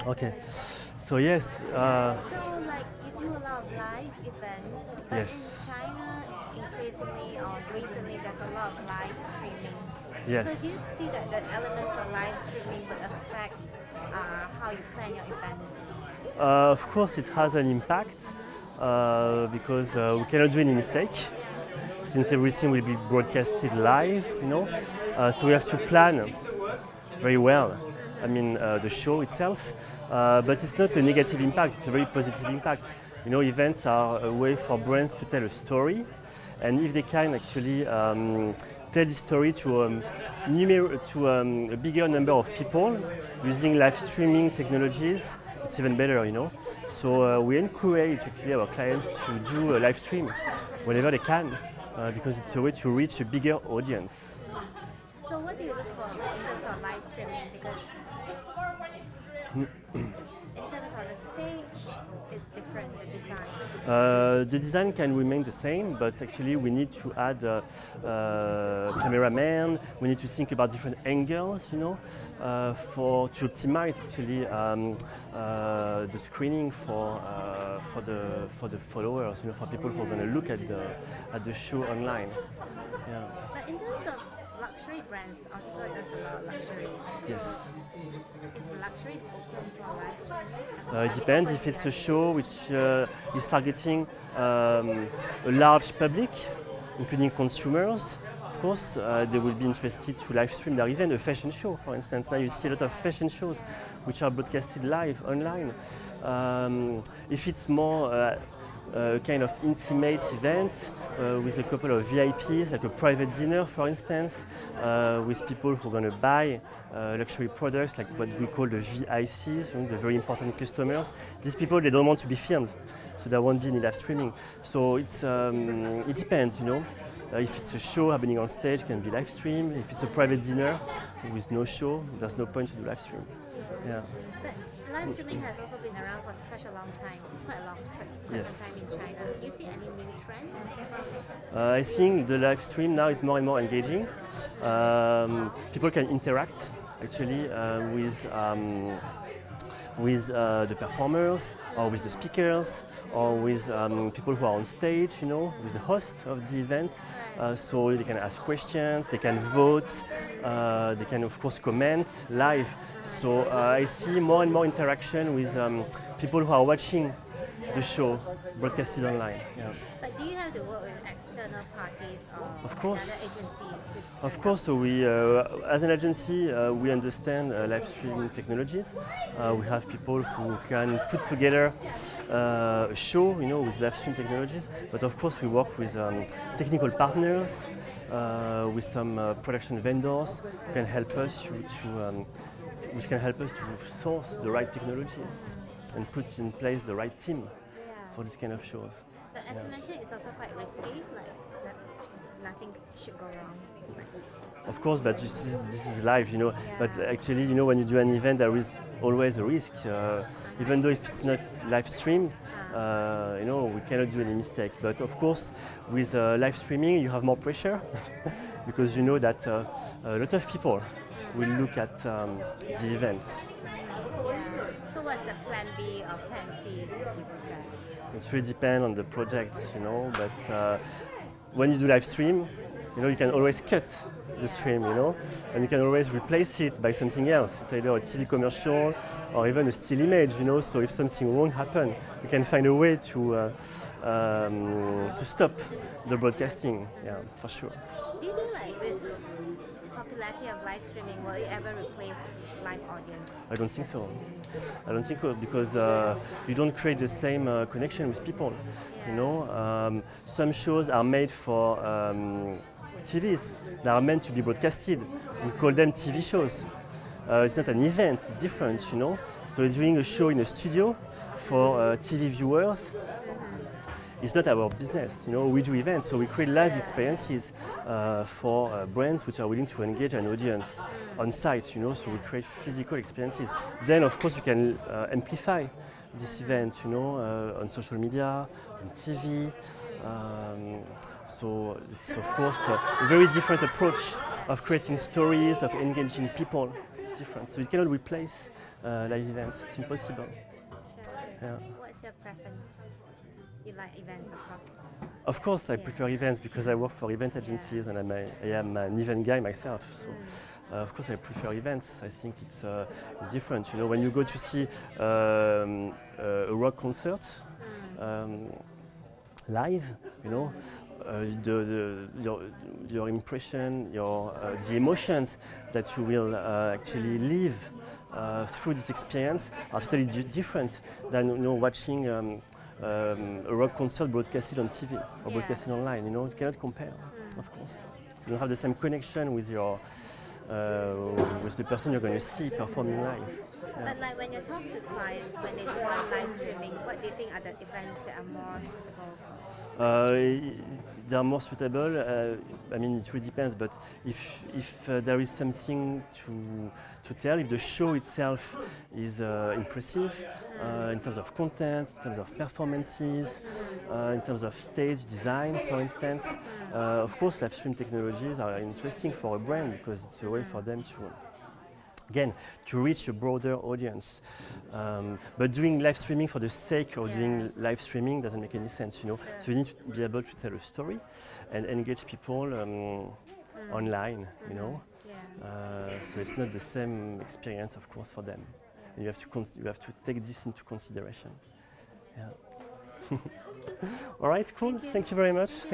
Okay. So yes. So like you do a lot of live events, but Yes. in China, increasingly or recently, there's a lot of live streaming. So do Yes. you see that the elements of live streaming would affect how you plan your events? Of course, it has an impact because we cannot do any mistake since everything will be broadcasted live. So we have to plan very well. I mean, the show itself, but it's not a negative impact. It's a very positive impact. Events are a way for brands to tell a story, and if they can actually tell the story to a bigger number of people using live streaming technologies, it's even better. So we encourage actually our clients to do a live stream whenever they can, because it's a way to reach a bigger audience. So what do you look for in terms of live streaming? Because in terms of the stage, it's different, the design. The design can remain the same, but actually we need to add cameraman. We need to think about different angles, to optimize actually the screening for the followers, for people who are going to look at the show online. Yeah. But in terms of luxury brands, Optical does a lot of luxury. Yes. Is luxury open for live streaming? It depends if it's a show which is targeting a large public, including consumers. Of course, they will be interested to live stream their event. A fashion show, for instance. Now you see a lot of fashion shows which are broadcasted live online. If it's more kind of intimate event with a couple of VIPs, like a private dinner, for instance, with people who are going to buy luxury products, like what we call the VICs, the very important customers. These people, they don't want to be filmed, so there won't be any live streaming. So it depends, if it's a show happening on stage, it can be live stream. If it's a private dinner with no show, there's no point to do live stream. Yeah. But live streaming has also been around for such a long time, quite Yes. some time in China. Do you see any new trends? I think the live stream now is more and more engaging. People can interact actually with the performers or with the speakers or with people who are on stage, with the host of the event. So they can ask questions, they can vote, they can of course comment live. So I see more and more interaction with people who are watching the show broadcasted online. Yeah. But do you have to work with external parties or Of course. another agency? Of course, so we, as an agency, we understand live streaming technologies. We have people who can put together a show, with live stream technologies. But of course, we work with technical partners, with some production vendors who can help us which can help us to source the right technologies and put in place the right team for this kind of shows. But as you mentioned, it's also quite risky, like nothing should go wrong. Of course, but this is live, But actually, when you do an event, there is always a risk. Even though if it's not live stream, we cannot do any mistake. But of course, with live streaming, you have more pressure because you know that a lot of people will look at the event. Yeah. So what's the plan B or plan C that you prefer? It really depends on the project, But when you do live stream, you can always cut the stream, and you can always replace it by something else. It's either a TV commercial or even a still image, So if something wrong happens, you can find a way to stop the broadcasting. Yeah, for sure. Do you think like with popularity of live streaming, will it ever replace live audience? I don't think so. Because you don't create the same connection with people. Some shows are made for TVs that are meant to be broadcasted. We call them TV shows. It's not an event, it's different, So doing a show in a studio for TV viewers is not our business. We do events, so we create live experiences for brands which are willing to engage an audience on site, So we create physical experiences. Then, of course, you can amplify this event, on social media, on TV. So it's, of course, a very different approach of creating stories, of engaging people. It's different. So it cannot replace live events. It's impossible. Yeah. What's your preference? You like events, of course. Of course, I prefer events because I work for event agencies and I am an event guy myself. So, of course, I prefer events. I think it's different. You know, when you go to see a rock concert live, you know, your impression, the emotions that you will actually live through this experience are totally different than watching a rock concert broadcasted on TV or broadcasted online. You know, you cannot compare. Of course, you don't have the same connection with with the person you're going to see performing live. Yeah. But like when you talk to clients, when they want live streaming, what do you think are the events that are more suitable? They are more suitable. I mean, it really depends. But if there is something to tell, if the show itself is impressive in terms of content, in terms of performances, in terms of stage design, for instance, of course, live stream technologies are interesting for a brand because it's a way for them to reach a broader audience. But doing live streaming for the sake of doing live streaming doesn't make any sense, you know. So you need to be able to tell a story and engage people online, you know. So it's not the same experience, of course, for them. And you have to take this into consideration. Yeah. All right, cool. Thank you very much. Thanks.